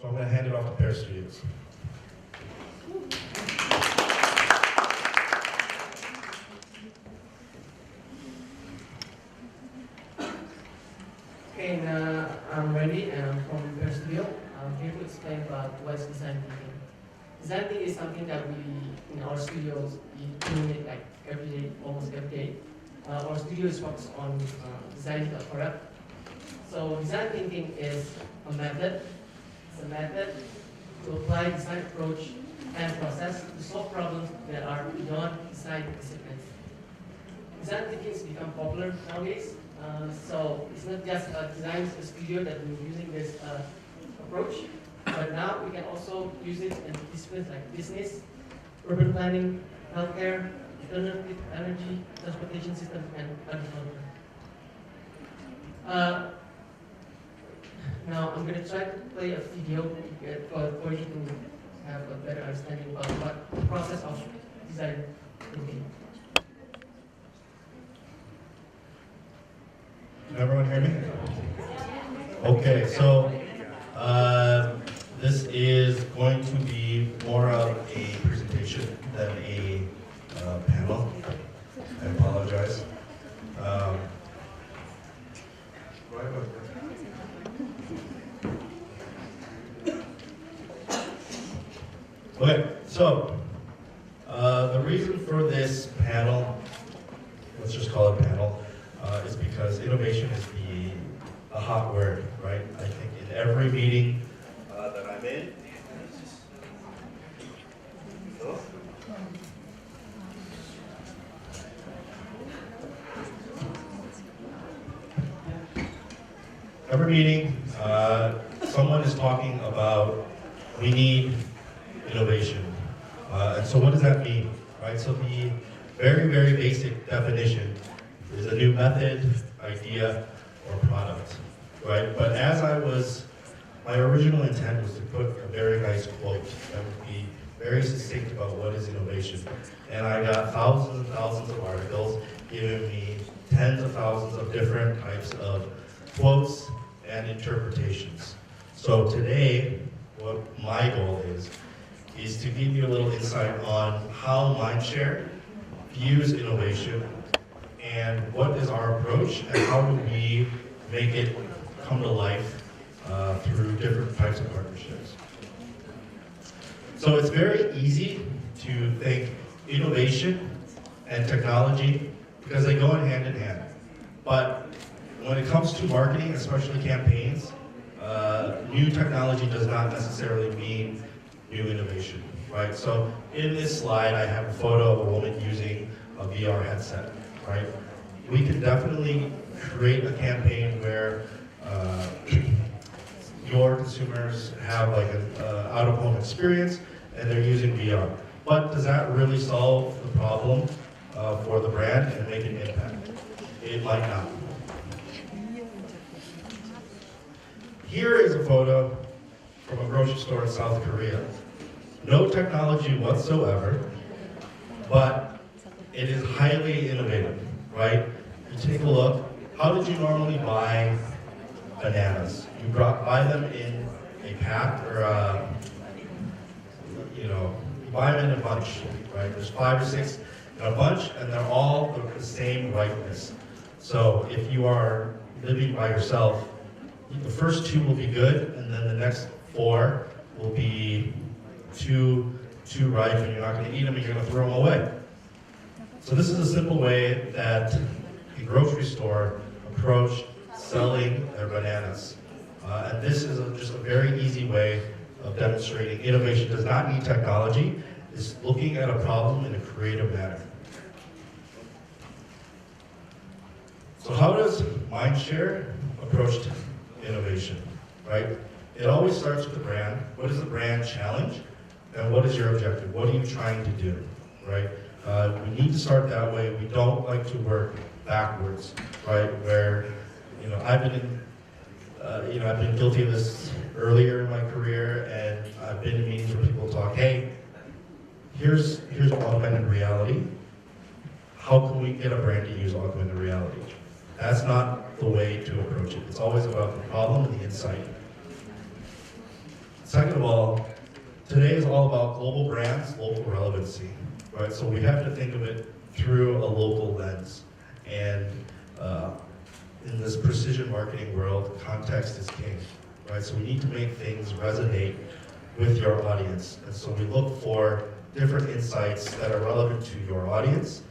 So I'm going to hand it off to Pair Studios. Okay, now I'm Randy and I'm from Pair Studio. I'm here to explain about what's design thinking. Design thinking is something that we, in our studios, we do it like every day, almost every day. Our studio is focused on designing a product. So design thinking is a method. It's a method to apply design approach and process to solve problems that are beyond design disciplines. Design thinking has become popular nowadays. So it's not just design studio that we're using this approach, but now we can also use it in disciplines like business, urban planning, healthcare, alternative energy, transportation systems, and agriculture. Now I'm going to try to play a video for you to have a better understanding about what the process of design thinking. Can everyone hear me? Okay, so this is going to be more of a presentation than a panel. I apologize. Okay, so the reason for this panel, let's just call it panel, is because innovation is the hot word, right? I think in every meeting that I'm in, someone is talking about we need innovation. And so what does that mean, right? So the very, very basic definition is a new method, idea, or product, right? But my original intent was to put a very nice quote that would be very succinct about what is innovation. And I got thousands and thousands of articles giving me tens of thousands of different types of quotes and interpretations. So today, what my goal is to give you a little insight on how Mindshare views innovation and what is our approach and how do we make it come to life through different types of partnerships. So it's very easy to think innovation and technology because they go hand in hand. But when it comes to marketing, especially campaigns, new technology does not necessarily mean new innovation, right? So in this slide, I have a photo of a woman using a VR headset, right? We can definitely create a campaign where your consumers have like an out-of-home experience and they're using VR. But does that really solve the problem for the brand and make an impact? It might not. Here is a photo from a grocery store in South Korea. No technology whatsoever, but it is highly innovative, right? You take a look. How did you normally buy bananas? You buy them in a pack or you buy them in a bunch, right? There's 5 or 6 in a bunch, and they're all the same ripeness. So if you are living by yourself, the first 2 will be good, and then the next 4 will be too ripe, and you're not going to eat them, and you're going to throw them away. So this is a simple way that a grocery store approached selling their bananas. And this is just a very easy way of demonstrating innovation does not need technology. It's looking at a problem in a creative manner. So how does Mindshare approach innovation, right? It always starts with the brand. What is the brand challenge? And what is your objective? What are you trying to do, right? We need to start that way. We don't like to work backwards, right? Where, I've been guilty of this earlier in my career, and I've been in meetings where people talk, hey, here's augmented reality. How can we get a brand to use augmented reality? That's not the way to approach it. It's always about the problem and the insight. Second of all, today is all about global brands, local relevancy, right? So we have to think of it through a local lens. And in this precision marketing world, context is king, right? So we need to make things resonate with your audience. And so we look for different insights that are relevant to your audience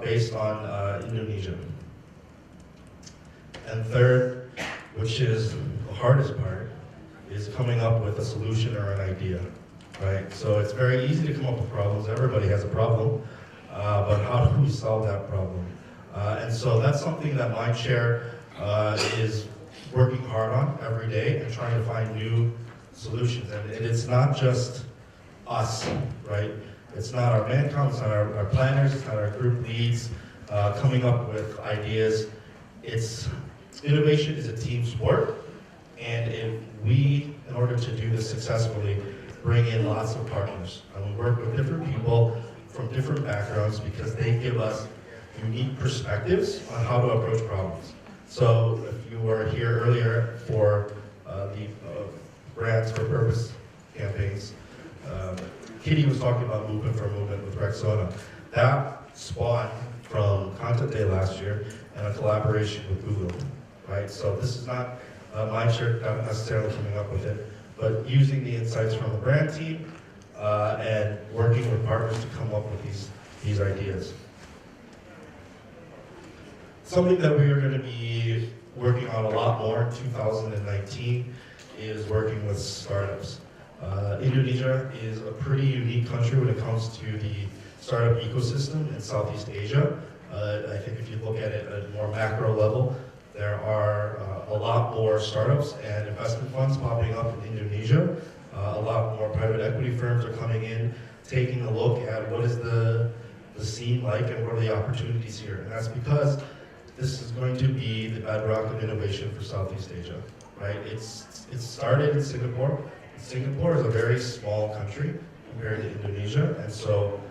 based on Indonesia. And third, which is the hardest part, is coming up with a solution or an idea, right? So it's very easy to come up with problems. Everybody has a problem, but how do we solve that problem? And so that's something that Mindshare is working hard on every day and trying to find new solutions. And it's not just us, right? It's not our man count, it's not our planners, it's not our group leads coming up with ideas. Innovation is a team sport, and if we, in order to do this successfully, bring in lots of partners. And we work with different people from different backgrounds because they give us unique perspectives on how to approach problems. So if you were here earlier for the Brands for Purpose campaigns, Kitty was talking about movement for movement with Rexona. That spawned from Kata.ai last year and a collaboration with Google, right? So this is not Mindshare not necessarily coming up with it, but using the insights from the brand team and working with partners to come up with these ideas. Something that we are going to be working on a lot more in 2019 is working with startups. Indonesia is a pretty unique country when it comes to the startup ecosystem in Southeast Asia. I think if you look at it at a more macro level, there are a lot more startups and investment funds popping up in Indonesia. A lot more private equity firms are coming in, taking a look at what is the scene like and what are the opportunities here. And that's because this is going to be the bedrock of innovation for Southeast Asia, right? It started in Singapore. Singapore is a very small country compared to Indonesia, and so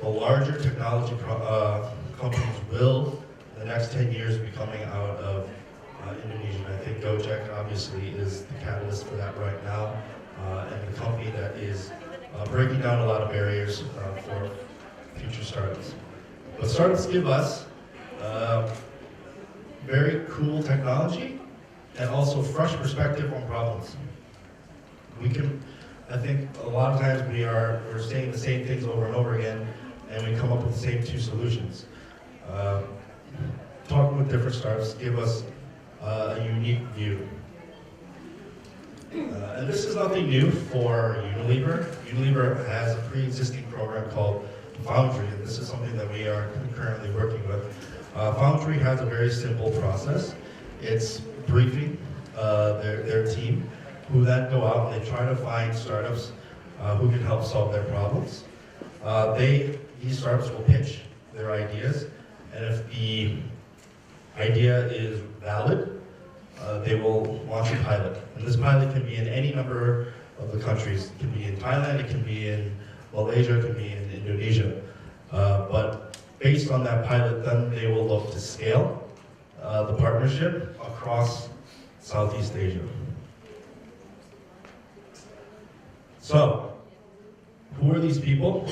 the larger technology companies will, in the next 10 years, be coming out of Indonesia. And I think Gojek obviously is the catalyst for that right now, and the company that is breaking down a lot of barriers for future startups. But startups give us very cool technology and also fresh perspective on problems. I think a lot of times we're saying the same things over and over again, and we come up with the same two solutions. Talking with different startups give us a unique view. And this is nothing new for Unilever. Unilever has a pre-existing program called Foundry, and this is something that we are currently working with. Foundry has a very simple process. It's briefing their team, who then go out and they try to find startups who can help solve their problems. These startups will pitch their ideas, and if the idea is valid, they will launch a pilot. And this pilot can be in any number of the countries. It can be in Thailand, it can be in Malaysia, it can be in Indonesia. But based on that pilot, then they will look to scale the partnership across Southeast Asia. So, who are these people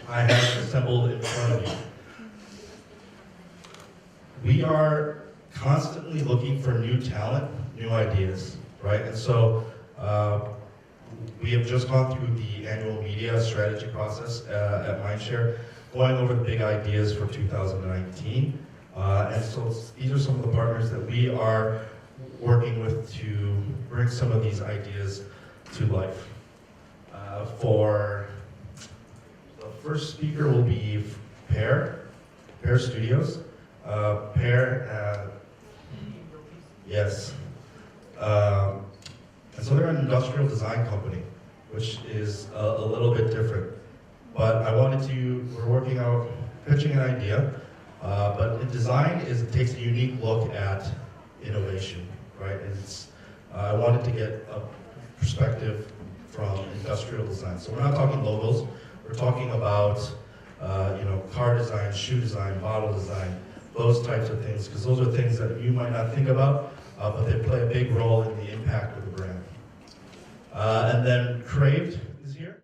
I have assembled in front of you? We are constantly looking for new talent, new ideas, right? And so we have just gone through the annual media strategy process at Mindshare, going over the big ideas for 2019. And so these are some of the partners that we are working with to bring some of these ideas to life. For the first speaker will be Pear Studios. Yes. And so they're an industrial design company, which is a little bit different. But we're pitching an idea, but in design it takes a unique look at innovation, right? I wanted to get a perspective from industrial design. So we're not talking logos, we're talking about car design, shoe design, model design, those types of things, because those are things that you might not think about, but they play a big role in the impact of the brand. And then Qraved is here.